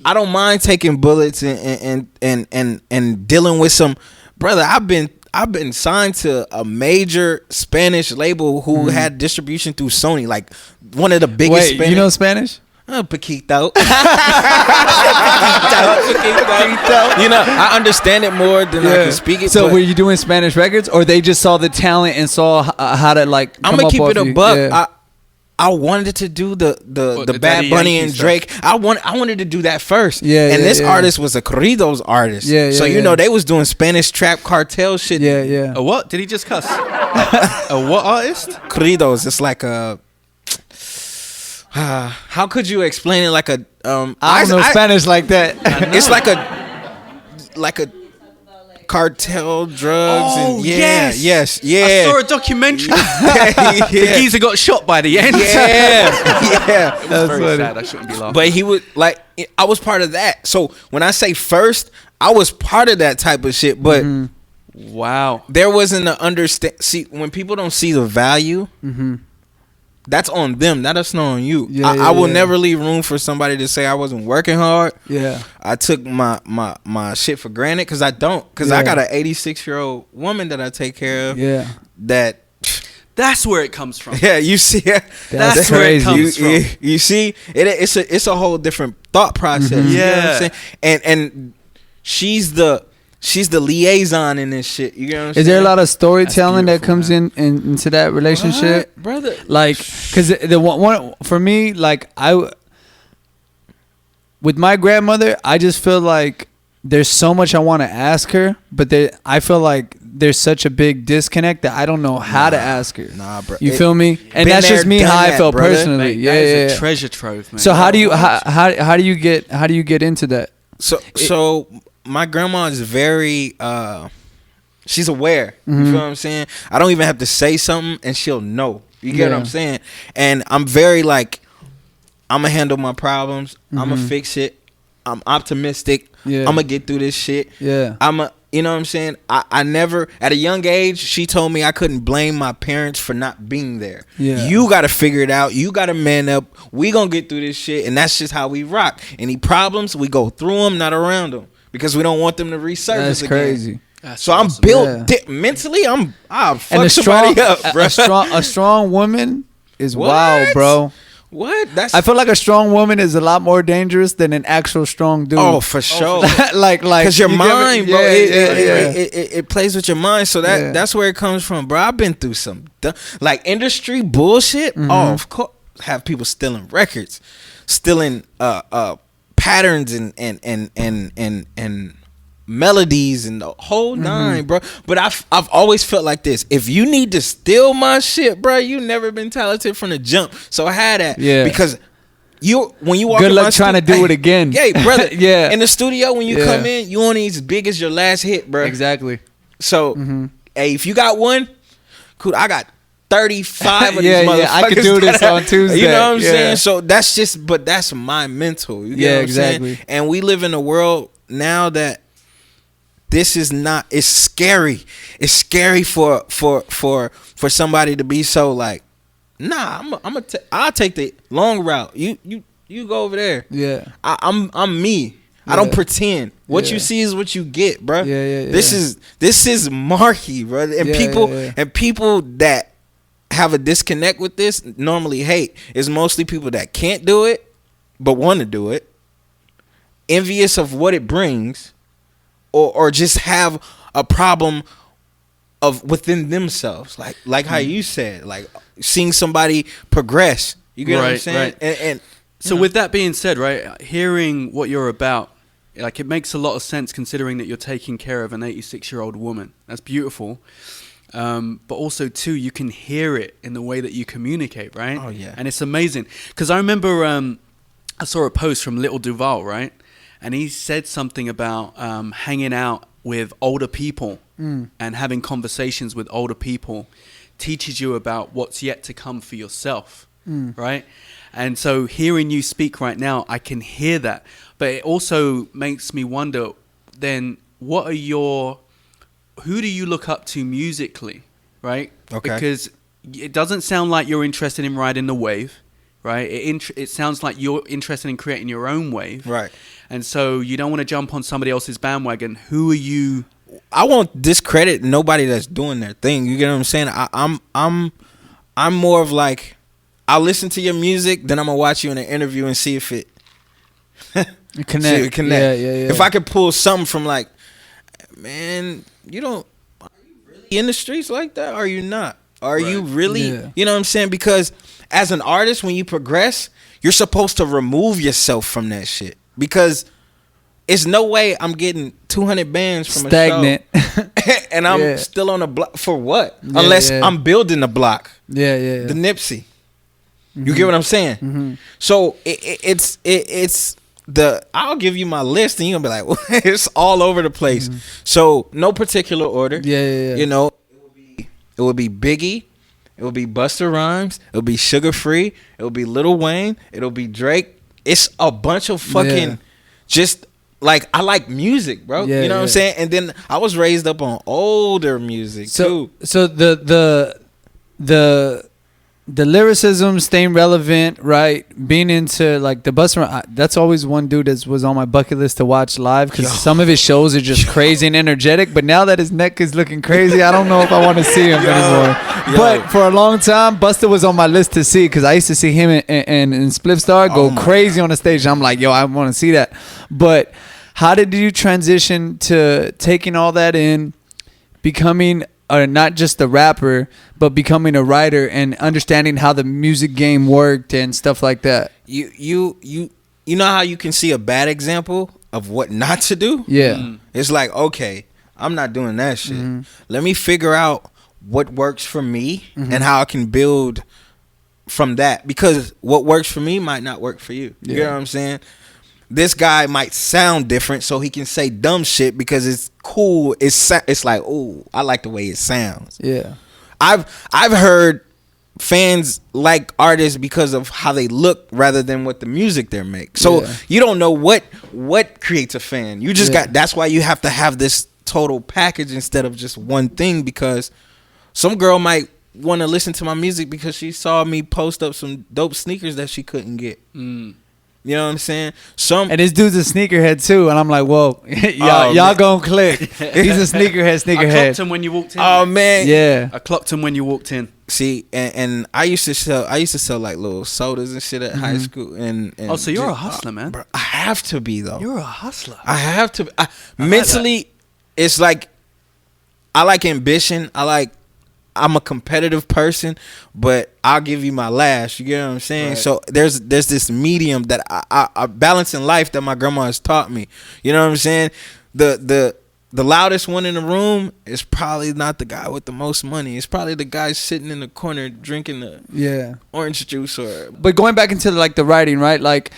I don't mind taking bullets and dealing with some brother. I've been signed to a major Spanish label who had distribution through Sony, like one of the biggest. Wait, Spanish. you know Spanish? Poquito. You know, I understand it more than I can speak it. So but were you doing Spanish records, or they just saw the talent and saw how to like? I'm come gonna up keep off it a you? buck. Yeah. I wanted to do the the Bad Daddy Bunny Yankee and stuff. Drake. I wanted to do that first. Yeah, and yeah, this yeah. artist was a corridos artist. Yeah, So yeah, you know yeah. they was doing Spanish trap cartel shit. Yeah. A what? Did he just cuss? A what artist? Corridos. It's like a. How could you explain it? Like a I don't know Spanish like that. It's like a cartel drugs and yes. I saw a documentary. yeah. The geezer got shot by the end. Yeah. It was That's very funny. sad. I shouldn't be laughing. But he would like I was part of that. So when I say first, I was part of that type of shit. But wow. there wasn't a understand. See, when people don't see the value, that's on them. That's not on you. Yeah, I will yeah. never leave room for somebody to say I wasn't working hard. Yeah. I took my shit for granted because I don't. Because I Yeah. got an 86-year-old woman that I take care of. Yeah. That. That's where it comes from. Yeah, you see, That's where it comes you, from. You see, it's a whole different thought process. You know what I'm Yeah. saying? And she's the liaison in this shit. You know what I'm saying? Is there a lot of storytelling that beautiful, comes into that relationship? What, brother? Like, because the one for me, like with my grandmother, I just feel like there's so much I want to ask her, but I feel like there's such a big disconnect that I don't know how to ask her. Nah, bro. You feel me? And been that's there, just me done how I that, felt brother. personally. Mate, Yeah, that is yeah. a treasure trove, man. So how do you get into that? So my grandma is very she's aware. You feel what I'm saying? I don't even have to say something and she'll know. You get Yeah. what I'm saying? And I'm very like I'm gonna handle my problems. I'm gonna fix it. I'm optimistic. Yeah. I'm gonna get through this shit. Yeah. You know what I'm saying? I never, at a young age, she told me I couldn't blame my parents for not being there. Yeah. You got to figure it out. You got to man up. We going to get through this shit. And that's just how we rock. Any problems, we go through them, not around them. Because we don't want them to resurface That's again. crazy. That's So awesome. I'm built Yeah. mentally. I'll fuck And somebody up, bro. a strong woman is What? wild, bro. What? That's I feel like a strong woman is a lot more dangerous than an actual strong dude. oh, for sure. like Because your you get me? mind, bro, Yeah, yeah. it plays with your mind. So Yeah. that's where it comes from, bro. I've been through some like industry bullshit. Mm-hmm. Oh, of course, have people stealing records. stealing patterns and melodies and the whole nine, bro. But I've always felt like this: if you need to steal my shit, bro, you never been talented from the jump. So I had that, because when you walk good in luck trying to do it again. Yeah, brother. Yeah, in the studio when you come in, you only as big as your last hit, bro. Exactly. So, hey, if you got one, cool. I got 35 of these motherfuckers. I could do this on Tuesday. You know what I'm saying? So that's my mental. You get what I'm saying? And we live in a world now that this is not. It's scary. It's scary for somebody to be so like, nah. I'll take the long route. You go over there. Yeah. I'm me. I don't pretend. What you see is what you get, bro. This is Marky, bro. And people that have a disconnect with this normally hate. It's mostly people that can't do it but want to do it, envious of what it brings, or just have a problem of within themselves, like how you said, like seeing somebody progress. You get what I'm saying? Right. And so with that being said, right, hearing what you're about, like, it makes a lot of sense considering that you're taking care of an 86-year-old woman. That's beautiful. But also, too, you can hear it in the way that you communicate, right? Oh, yeah. And it's amazing. Because I remember I saw a post from Little Duval, right? And he said something about hanging out with older people and having conversations with older people teaches you about what's yet to come for yourself, right? And so hearing you speak right now, I can hear that. But it also makes me wonder, then, who do you look up to musically, right? Okay. Because it doesn't sound like you're interested in riding the wave, right? It sounds like you're interested in creating your own wave. Right. And so you don't want to jump on somebody else's bandwagon. Who are you? I won't discredit nobody that's doing their thing. You get what I'm saying? I'm more of like, I'll listen to your music, then I'm gonna watch you in an interview and see if it connect. Yeah. If I could pull something from like, man, are you really in the streets like that? Or are you not? Are you really? Yeah. You know what I'm saying? Because as an artist, when you progress, you're supposed to remove yourself from that shit. Because it's no way I'm getting 200 bands from stagnant a show and I'm still on a block for what? Unless I'm building a block. The Nipsey. You get what I'm saying? So it's I'll give you my list and you're gonna be like, well, it's all over the place. So no particular order. You know, it would be Biggie, it would be Busta Rhymes, it would be Sugar Free, it would be Lil Wayne, it'll be Drake. It's a bunch of fucking just like, I like music, bro. You know what I'm saying? And then I was raised up on older music too. So the lyricism, staying relevant, right? Being into like the Busta, that's always one dude that was on my bucket list to watch live, because some of his shows are just crazy and energetic. But now that his neck is looking crazy, I don't know if I want to see him anymore. But for a long time, Busta was on my list to see, because I used to see him and Spliff Star go crazy on the stage. I'm like, yo, I want to see that. But how did you transition to taking all that in, becoming not just a rapper, but becoming a writer and understanding how the music game worked and stuff like that? You know how you can see a bad example of what not to do? It's like, okay, I'm not doing that shit. Let me figure out what works for me and how I can build from that, because what works for me might not work for you. You know what I'm saying? This guy might sound different, so he can say dumb shit because it's cool. It's like, oh, I like the way it sounds. I've heard fans like artists because of how they look rather than what the music they make. So you don't know what creates a fan. You just got. That's why you have to have this total package instead of just one thing, because some girl might want to listen to my music because she saw me post up some dope sneakers that she couldn't get. You know what I'm saying? And this dude's a sneakerhead too, and I'm like, whoa, y'all gonna click. He's a sneakerhead. I clocked him when you walked in. Oh man, I clocked him when you walked in. See, and I used to sell like little sodas and shit at high school. And so you're a hustler, man. Bro, I have to be though. You're a hustler. I have to. Mentally, it's like I like ambition. I I'm a competitive person, but I'll give you my last. You get what I'm saying? Right. So there's this medium that I balance in life that my grandma has taught me. You know what I'm saying? The loudest one in the room is probably not the guy with the most money. It's probably the guy sitting in the corner drinking the orange juice. But going back into like the writing, right? Like,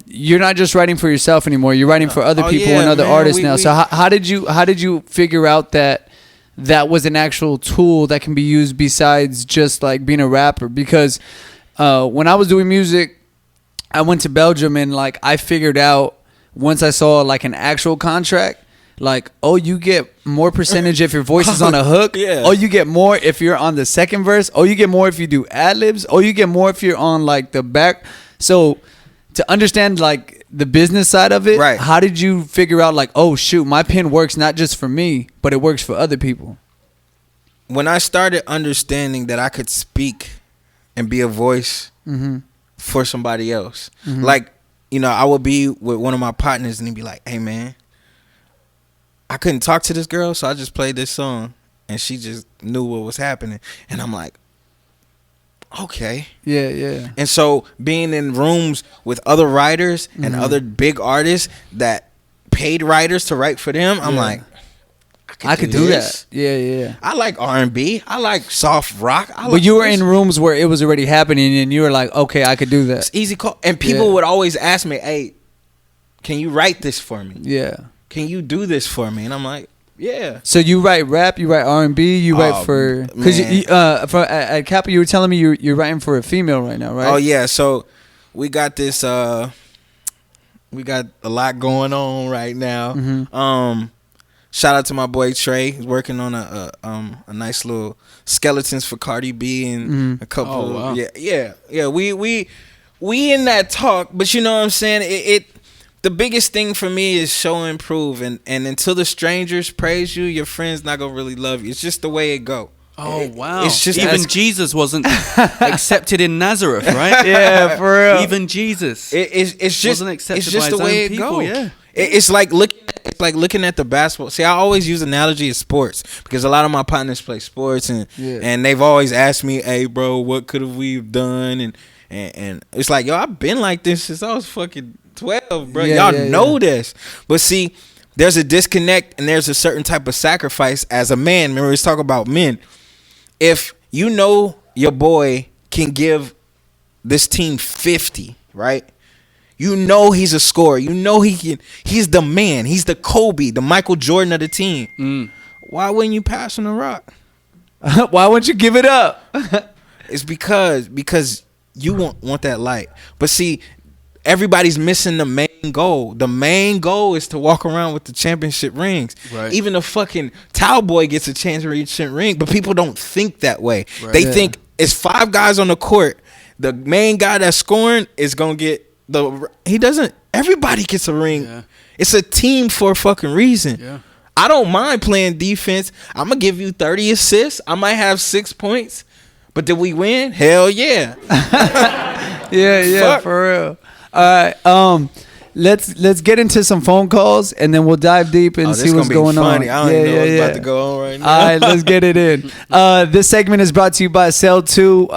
you're not just writing for yourself anymore. You're writing for other people and other artists now. So how did you figure out that was an actual tool that can be used besides just like being a rapper? Because when I was doing music, I went to Belgium and like I figured out once I saw like an actual contract. Like, oh, you get more percentage if your voice is on a hook. Yeah. Oh, you get more if you're on the second verse. Oh, you get more if you do ad-libs. Oh, you get more if you're on, like, the back. So, to understand, like, the business side of it, right. How did you figure out, like, oh, shoot, my pen works not just for me, but it works for other people? When I started understanding that I could speak and be a voice for somebody else. Like, you know, I would be with one of my partners and he'd be like, hey, man, I couldn't talk to this girl, so I just played this song, and she just knew what was happening. And I'm like, okay. Yeah. And so being in rooms with other writers and other big artists that paid writers to write for them, I'm like, I could do that. Yeah. I like R&B. I like soft rock. But you were in rooms where it was already happening, and you were like, okay, I could do that. It's easy call. And people would always ask me, hey, can you write this for me? Yeah. Can you do this for me? And I'm like, yeah. So you write rap, you write R&B, you write for, because at Kappa you were telling me you're writing for a female right now, right? Oh yeah. So we got this. We got a lot going on right now. Shout out to my boy Trey. He's working on a nice little skeletons for Cardi B and a couple. Oh, wow. Yeah. We in that talk, but you know what I'm saying. It the biggest thing for me is show and prove, and until the strangers praise you, your friends not gonna really love you. It's just the way it go. Oh, wow. It's just even Jesus wasn't accepted in Nazareth, right? Yeah, for real. Even Jesus It's just wasn't accepted it's just by the his way own it people, go. yeah. It's like looking at the basketball. See, I always use analogy of sports because a lot of my partners play sports, and they've always asked me, "Hey, bro, what could have we done?" And it's like, yo, I've been like this since I was fucking 12, bro. Y'all know this. But see, there's a disconnect and there's a certain type of sacrifice as a man. Remember, let's talk about men. If you know your boy can give this team 50, right? You know he's a scorer. You know he's the man. He's the Kobe, the Michael Jordan of the team. Why wouldn't you pass him the rock? Why wouldn't you give it up? It's because you want that light. But see, everybody's missing the main goal. The main goal is to walk around with the championship rings. Right. Even the fucking towel boy gets a championship ring, but people don't think that way. Right. They think it's 5 guys on the court. The main guy that's scoring is gonna get he doesn't. Everybody gets a ring. Yeah. It's a team for a fucking reason. Yeah. I don't mind playing defense. I'm gonna give you 30 assists. I might have 6 points, but did we win? Hell yeah. yeah, fuck. For real. All right, let's get into some phone calls and then we'll dive deep and see what's going on. I don't even know what's about to go on right now. All right, let's get it in. This segment is brought to you by Cell 2.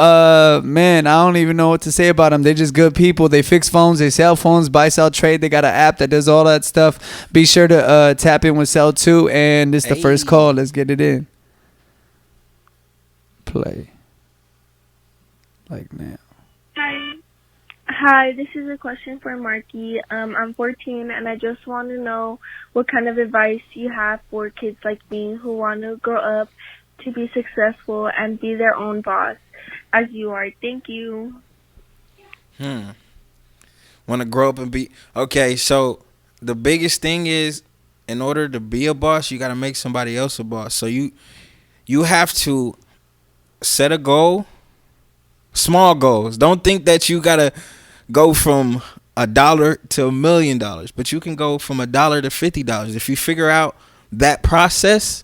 Man, I don't even know what to say about them. They're just good people. They fix phones, they sell phones, buy, sell, trade. They got an app that does all that stuff. Be sure to tap in with Cell 2, and this is the first call. Let's get it in. Play. Like now. Hi, this is a question for Marky. I'm 14 and I just want to know what kind of advice you have for kids like me who want to grow up to be successful and be their own boss as you are. Thank you. Want to grow up and be... Okay, so the biggest thing is in order to be a boss, you got to make somebody else a boss. So you have to set a goal, small goals. Don't think that you got to go from $1 to $1 million, but you can go from $1 to $50 if you figure out that process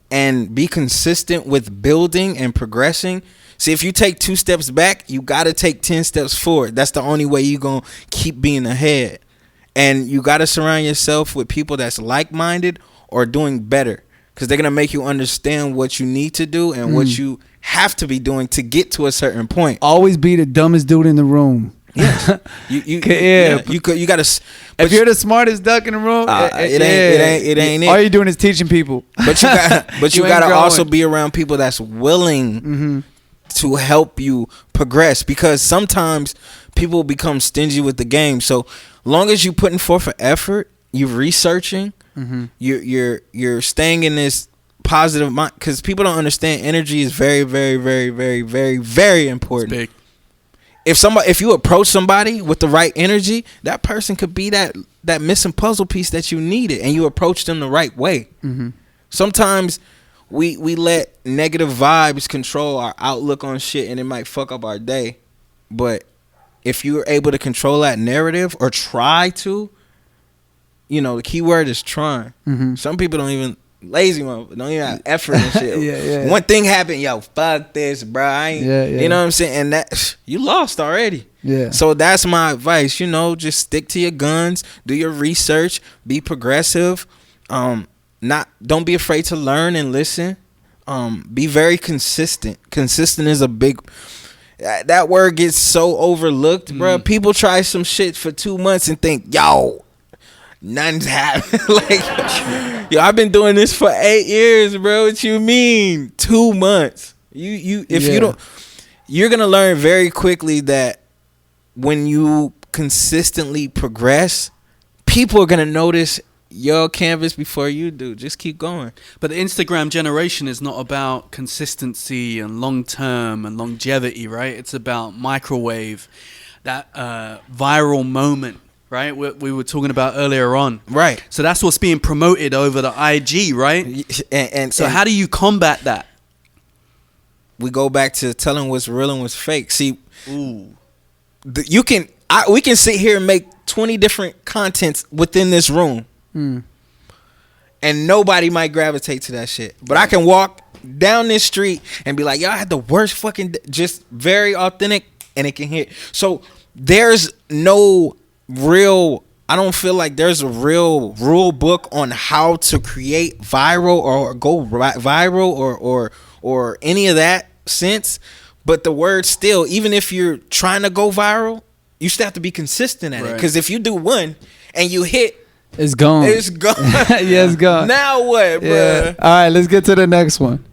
and be consistent with building and progressing. See, if you take 2 steps back, you got to take 10 steps forward. That's the only way you're going to keep being ahead. And you got to surround yourself with people that's like-minded or doing better. because they're gonna make you understand what you need to do and what you have to be doing to get to a certain point. Always be the dumbest dude in the room. Yeah, you gotta. If you're the smartest duck in the room, it ain't it. All you're doing is teaching people. But you You gotta ain't also growing. be around people that's willing to help you progress, because sometimes people become stingy with the game. So long as you putting forth an effort, you're researching, you're staying in this positive mind, because people don't understand energy is very, very, very, very, very, very important. Big. If you approach somebody with the right energy, that person could be that missing puzzle piece that you needed, and you approach them the right way. Sometimes we let negative vibes control our outlook on shit, and it might fuck up our day. But if you're able to control that narrative, or try to, the key word is trying. Some people don't even. Lazy one, don't even have effort and shit. One thing happened, yo, fuck this, bro. I ain't, you know what I'm saying? And that you lost already. Yeah. So that's my advice. Just stick to your guns, do your research, be progressive. Don't be afraid to learn and listen. Be very consistent. Consistent is a big. That word gets so overlooked, bro. People try some shit for 2 months and think, yo, nothing's happening. Yo, I've been doing this for 8 years, bro. What you mean 2 months? You don't, you're gonna learn very quickly that when you consistently progress, people are gonna notice your canvas before you do. Just keep going. But the Instagram generation is not about consistency and long term and longevity, right? It's about microwave, that viral moment. Right, we were talking about earlier on. Right. So that's what's being promoted over the IG, right? And so how do you combat that? We go back to telling what's real and what's fake. See, we can sit here and make 20 different contents within this room, and nobody might gravitate to that shit. But I can walk down this street and be like, "Yo, I had the worst fucking," just very authentic, and it can hit. So there's no real, I don't feel like there's a real rule book on how to create viral or go viral or any of that sense. But the word still, even if you're trying to go viral, you still have to be consistent at it. Because if you do one and you hit, it's gone. It's gone. Yeah, it's gone. Now what, bro? All right, let's get to the next one.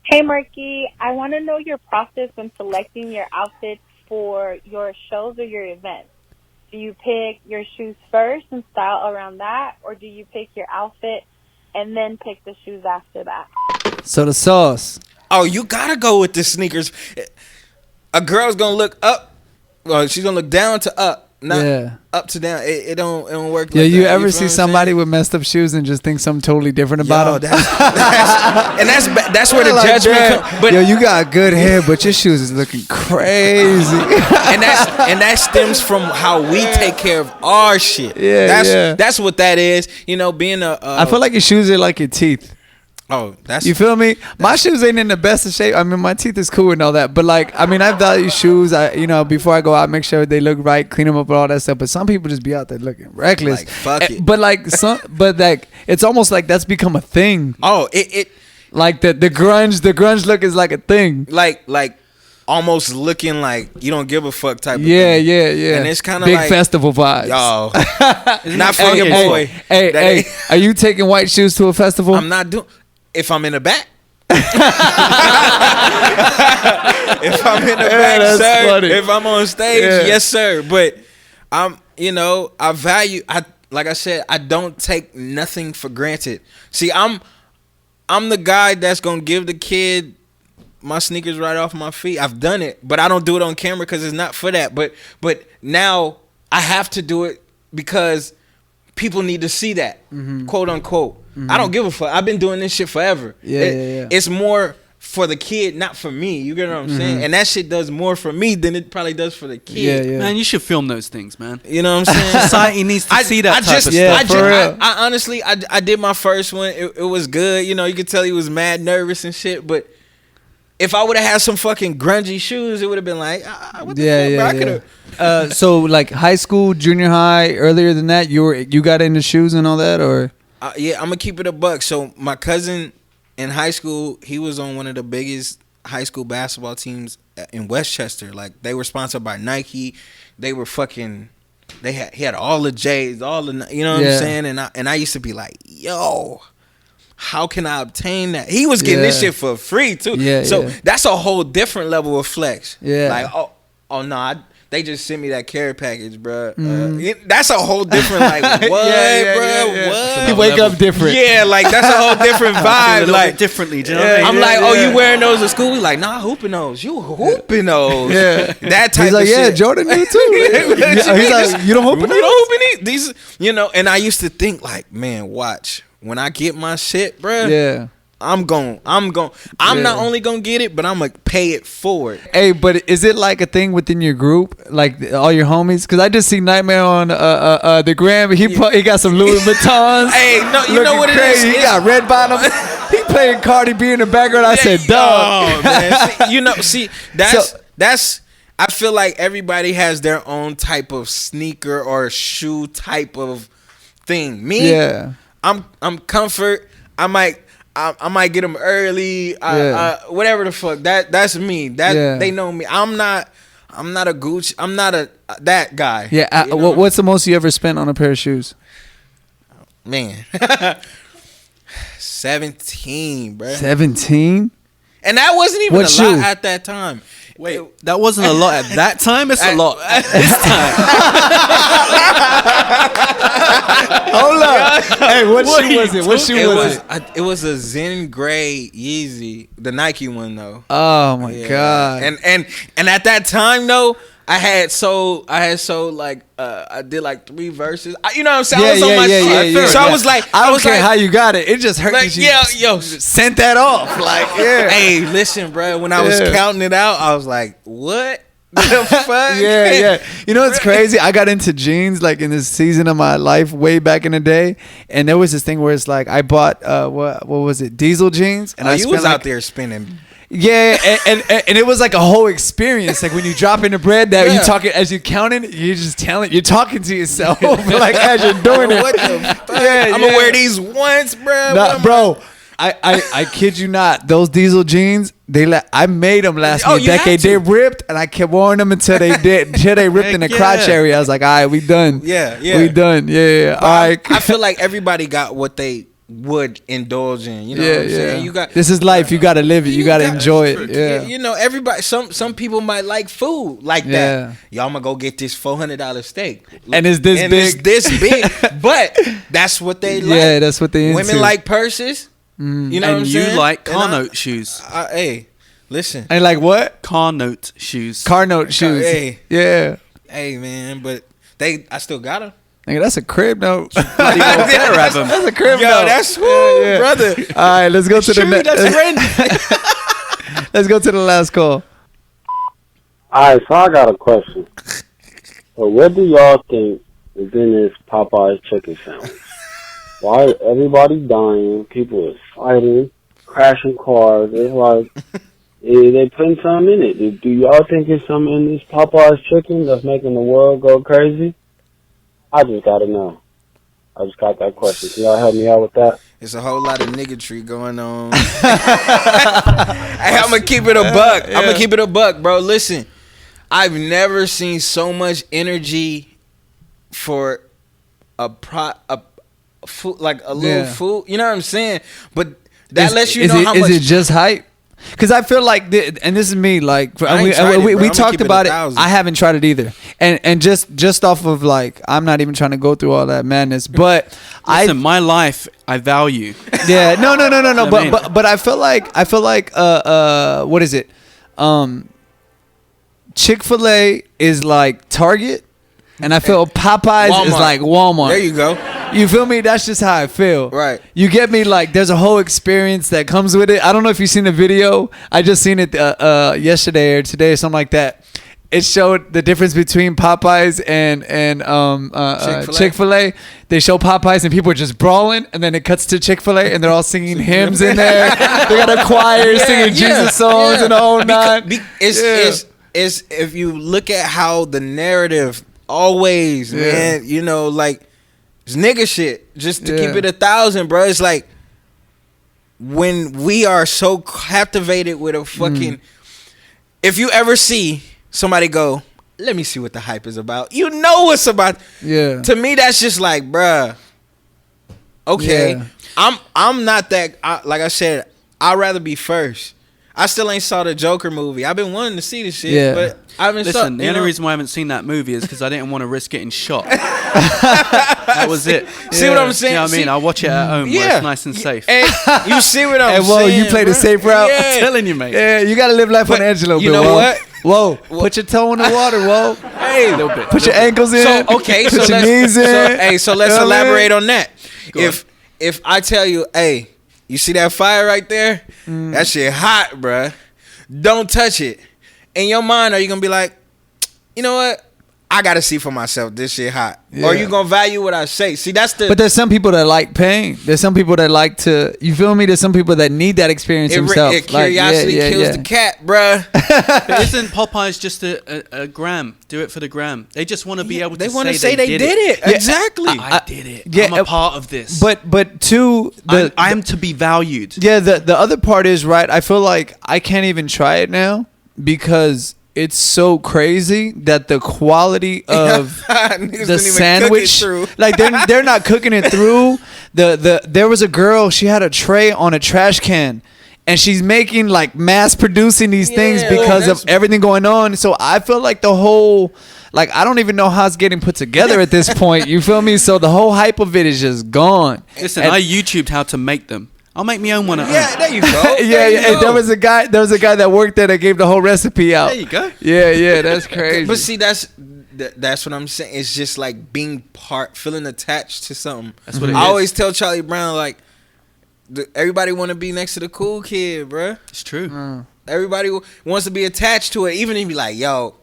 Hey, Marky. I want to know your process when selecting your outfits for your shows or your events. Do you pick your shoes first and style around that, or do you pick your outfit and then pick the shoes after that? So the sauce. Oh, you gotta go with the sneakers. A girl's gonna look up. Well, she's gonna look down to up, not up to down. It don't work. Yeah, like you that. ever feel see what I'm somebody saying? with messed up shoes and just think something totally different about them? That's where the Like judgment that. comes. But yo, you got good hair, but your shoes is looking crazy. and that stems from how we take care of our shit. That's what that is. Being a. I feel like your shoes are like your teeth. Oh, that's you feel me? My shoes ain't in the best of shape. I mean, my teeth is cool and all that, but I value shoes. Before I go out, make sure they look right, clean them up and all that stuff. But some people just be out there looking reckless. Fuck it. But it's almost like that's become a thing. Oh, it like the grunge look is like a thing. Like almost looking like you don't give a fuck type of thing. Yeah. And it's kind of big like festival vibes. Yo, not for your boy. Hey, are you taking white shoes to a festival? I'm not doing. If I'm in the back. If I'm in the back, sir. Funny. If I'm on stage, yes, sir. But I value. Like I said, I don't take nothing for granted. See, I'm the guy that's gonna give the kid my sneakers right off my feet. I've done it, but I don't do it on camera because it's not for that. But now I have to do it because people need to see that, quote unquote. I don't give a fuck. I've been doing this shit forever. It's more for the kid, not for me. You get what I'm saying? And that shit does more for me than it probably does for the kid. Yeah. Man, you should film those things, man. You know what I'm saying? Society needs to see that type of stuff. I honestly did my first one. It was good. You could tell he was mad nervous and shit. But if I would have had some fucking grungy shoes, it would have been like, what the fuck, bro? So like high school, junior high, earlier than that, you got into shoes and all that, or? Yeah, I'm gonna keep it a buck. So my cousin in high school, he was on one of the biggest high school basketball teams in Westchester. Like they were sponsored by Nike. They were fucking. He had all the J's, all the, you know what I'm saying. And I used to be like, yo, how can I obtain that? He was getting this shit for free too. Yeah. So that's a whole different level of flex. Yeah. Like oh no, they just sent me that care package, bro. That's a whole different like what, bro? What? You wake up different. Yeah, like that's a whole different vibe. Like differently, do you know what I mean? I'm like, oh, you wearing those at school? We like, nah, hooping those. You hooping those? Yeah, that type. He's like, of yeah, shit. Jordan knew too. He's like, you don't hoop in those? You don't hoop in these? You know, and I used to think like, man, watch when I get my shit, bro. Yeah. I'm not only gonna get it, but I'm gonna pay it forward. Hey, but is it like a thing within your group, like all your homies? Because I just see Nightmare on the gram. He got some Louis Vuittons. Hey, no, you know what crazy. it is? He got red bottoms. He playing Cardi B in the background. I said, dog. Man. See, that's. I feel like everybody has their own type of sneaker or shoe type of thing. Me, I'm comfort. I might get them early, whatever the fuck. That's me. They know me. I'm not a Gucci. I'm not that guy. Yeah. What's the most you ever spent on a pair of shoes? Man, 17, bro. 17. And that wasn't even lot at that time. Wait, that wasn't a lot at that time? It's a lot at this time. Hold up. Hey, what shoe was it? What shoe was it? It was a Zen Gray Yeezy, the Nike one though. Oh my god. And at that time though, I did like 3 verses. You know what I'm saying? I was on my shit. I was like, I don't care how you got it. It just hurt like, you sent that off. Like, Hey, listen, bro. When I was counting it out, I was like, what the fuck? Yeah. You know what's crazy? I got into jeans like in this season of my life way back in the day, and there was this thing where it's like I bought what was it? Diesel jeans, and I was out there spinning. Yeah, and it was like a whole experience. Like when you drop in the bread, that you talking as you counting, you're just you're talking to yourself like as you're doing it. What the fuck? I'm gonna wear these once, bro. Nah, bro, I kid you not. Those Diesel jeans, I made them last me a decade. They ripped, and I kept wearing them until they ripped in the crotch area. I was like, all right, we done. Yeah. We done. Yeah. All right. I feel like everybody got what they would indulge in. You know what I'm saying? You got this is life. You got to live it. You got to enjoy it. Yeah. You know, everybody. Some people might like food like that. Y'all, I'm gonna go get this $400 steak, and it's this big. It's this big, but that's what they like. Yeah, that's what they into. Women like purses. You know what I'm saying? And you like car note shoes. Hey, listen. And like what? Car note shoes. Car note shoes. Hey. Yeah. Hey, man, but I still got them. Nigga, that's a crib note. That's a crib note. That's brother. All right, let's go to the next. Let's go to the last call. All right, so I got a question. So what do y'all think is in this Popeyes chicken sandwich? Why is everybody dying? People are fighting, crashing cars. It's like they putting something in it. Do y'all think there's something in this Popeyes chicken that's making the world go crazy? I just gotta know. I just got that question. Can y'all help me out with that? It's a whole lot of niggatry going on. Hey, I'm gonna keep it a buck. I'm gonna keep it a buck, bro. Listen, I've never seen so much energy for a food, like a little food. You know what I'm saying? But that lets you know how much. Is it just hype? Because I feel like, and this is me, like we talked about it. I haven't tried it either, and just off of like, I'm not even trying to go through all that madness. But listen, my life I value. Yeah, no. But I feel like what is it? Chick-fil-A is like Target, and I feel Popeyes is like Walmart. There you go. You feel me? That's just how I feel. Right. You get me? Like, there's a whole experience that comes with it. I don't know if you've seen the video. I just seen it yesterday or today or something like that. It showed the difference between Popeyes and Chick-fil-A. They show Popeyes and people are just brawling, and then it cuts to Chick-fil-A and they're all singing hymns in there. They got a choir singing Jesus songs and the whole nine. It's if you look at how the narrative always, man, you know, like, It's nigga shit. Just to keep it 1,000, bro. It's like when we are so captivated with a fucking. If you ever see somebody go, let me see what the hype is about. You know what's about. Yeah. To me, that's just like, bruh. Okay, I'm not that. Like I said, I'd rather be first. I still ain't saw the Joker movie. I've been wanting to see this shit, but I haven't. Listen, the only reason why I haven't seen that movie is because I didn't want to risk getting shot. That was it. See what I'm saying? You know what I mean? I'll watch it at home where it's nice and safe. And you see what I'm saying? Whoa, you played a safe route. Yeah. I'm telling you, mate. Yeah, you gotta live life on edge a little bit. You know what? Whoa, put your toe in the water. Whoa, Hey, put your ankles in. So okay, put so your let's knees in. so let's You know what I mean? elaborate on that. Go If I tell you, hey, you see that fire right there? That shit hot, bruh. Don't touch it. In your mind, are you gonna be like, you know what? I gotta see for myself. This shit hot. Yeah. Or you gonna value what I say? See, that's the. But there's some people that like pain. There's some people that like to. You feel me? There's some people that need that experience themselves. Curiosity kills the cat, bruh. But isn't Popeyes just a gram? Do it for the gram. They just want to be able to They want to say say they did it. Yeah. Exactly. I did it. Yeah, I'm a part of this. But two, I am to be valued. Yeah, the other part is right. I feel like I can't even try it now because it's so crazy that the quality of the sandwich, like they're not cooking it through. There was a girl, she had a tray on a trash can, and she's making like mass producing these things because of everything going on. So I feel like the whole. Like, I don't even know how it's getting put together at this point. You feel me? So the whole hype of it is just gone. Listen, I YouTubed how to make them. I'll make my own one at home. Yeah, there you go. Yeah. There was a guy that worked there that gave the whole recipe out. There you go. Yeah, that's crazy. But see, that's what I'm saying. It's just like being feeling attached to something. That's what it is. I always tell Charlie Brown, like, everybody want to be next to the cool kid, bruh. It's true. Everybody wants to be attached to it, even if you be like, yo,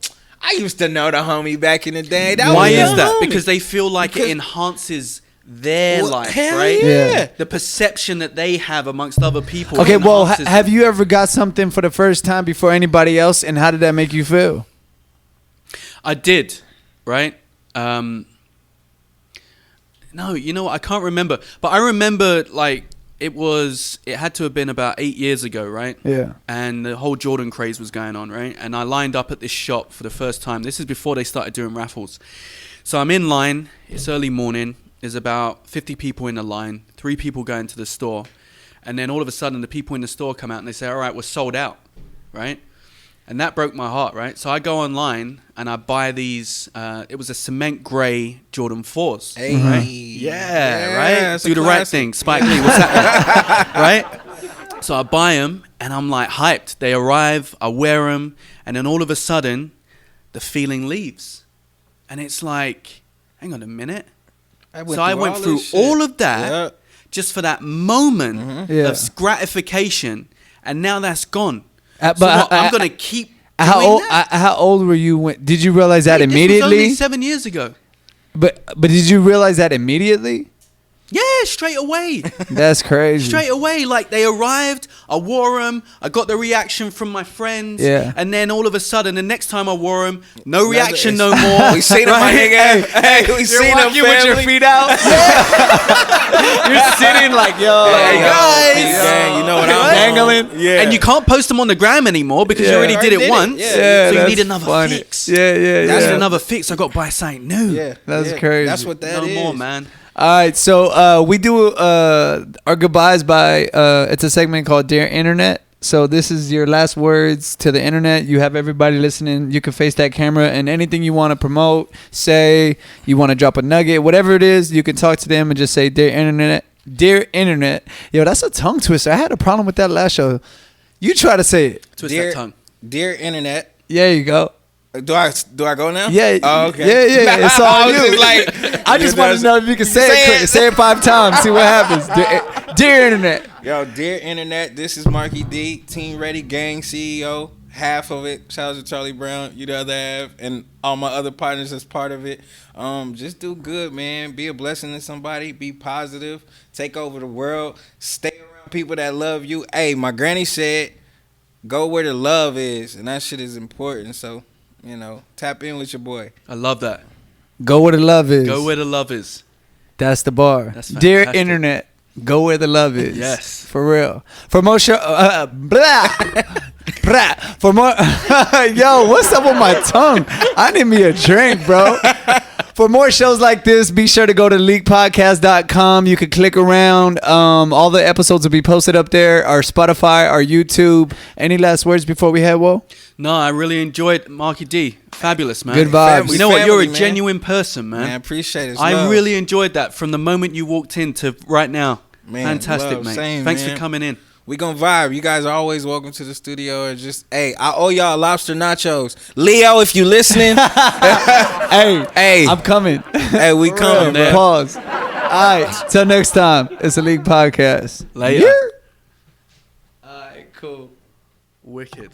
I used to know the homie back in the day. Why is that? Homie. Because they feel like it enhances their life, hell right? Yeah. The perception that they have amongst other people. Okay, well, enhances have you ever got something for the first time before anybody else, and how did that make you feel? I did, right? No, you know what? I can't remember. But I remember, like, it had to have been about 8 years ago, right? Yeah. And the whole Jordan craze was going on, right? And I lined up at this shop for the first time. This is before they started doing raffles. So I'm in line. It's early morning. There's about 50 people in the line. 3 people go into the store. And then all of a sudden, the people in the store come out and they say, all right, we're sold out, right? And that broke my heart, right? So I go online and I buy these. It was a cement gray Jordan 4s. Hey. Right? Yeah, right? It's Do a the right classic. thing. Spike Lee, what's that? Right? So I buy them and I'm like hyped. They arrive, I wear them, and then all of a sudden, the feeling leaves. And it's like, hang on a minute. I went through all of that just for that moment of gratification, and now that's gone. I'm gonna keep. How old were you when? Did you realize that immediately? This was only 7 years ago. But did you realize that immediately? Yeah, straight away. That's crazy. Straight away, like they arrived, I wore them, I got the reaction from my friends, and then all of a sudden, the next time I wore them, no reaction no more. We seen them, my nigga. Hey, we seen them, with your feet out. You're sitting like, yo, guys, you know what I'm dangling. Yeah, and you can't post them on the gram anymore because you already did it once. Yeah, so you need another fix. That's another fix. I got to buy something new. Yeah, that's crazy. That's what that is. No more, man. All right, so we do our goodbyes by it's a segment called Dear Internet. So this is your last words to the internet. You have everybody listening. You can face that camera, and anything you want to promote, say, you want to drop a nugget, whatever it is, you can talk to them and just say, Dear Internet. Dear Internet. Yo, that's a tongue twister. I had a problem with that last show. You try to say it. Twist that tongue. Dear Internet. Yeah, you go. Do I go now? Yeah. Oh, okay. Yeah. It's all I was you. just like, I just want to know if you can say it quick. Say it 5 times. See what happens. Dear Internet. Yo, Dear Internet. This is Marky D, Team Ready Gang CEO. Half of it. Shout out to Charlie Brown. You the other half, and all my other partners as part of it. Just do good, man. Be a blessing to somebody. Be positive. Take over the world. Stay around people that love you. Hey, my granny said, go where the love is, and that shit is important. So, you know, tap in with your boy. I love that. Go where the love is. Go where the love is. That's the bar. That's Dear fantastic. internet, go where the love is. Yes. For real. For more show, blah, blah. For more, yo, what's up with my tongue? I need me a drink, bro. For more shows like this, be sure to go to leakpodcast.com. You can click around. All the episodes will be posted up there. Our Spotify, our YouTube. Any last words before we head, Whoa? No, I really enjoyed Marky D. Fabulous, man. Good vibes. You know what? You're a man. genuine person, man. Man, appreciate it. I Love. really enjoyed that from the moment you walked in to right now. Man, Fantastic, love. mate. Same, Thanks man. for coming in. We gonna vibe. You guys are always welcome to the studio. Or just, hey, I owe y'all lobster nachos. Leo, if you listening, Hey, I'm coming. hey, we coming, there. bro. Pause. All right, till next time. It's a League Podcast. Later. All right, cool. Wicked.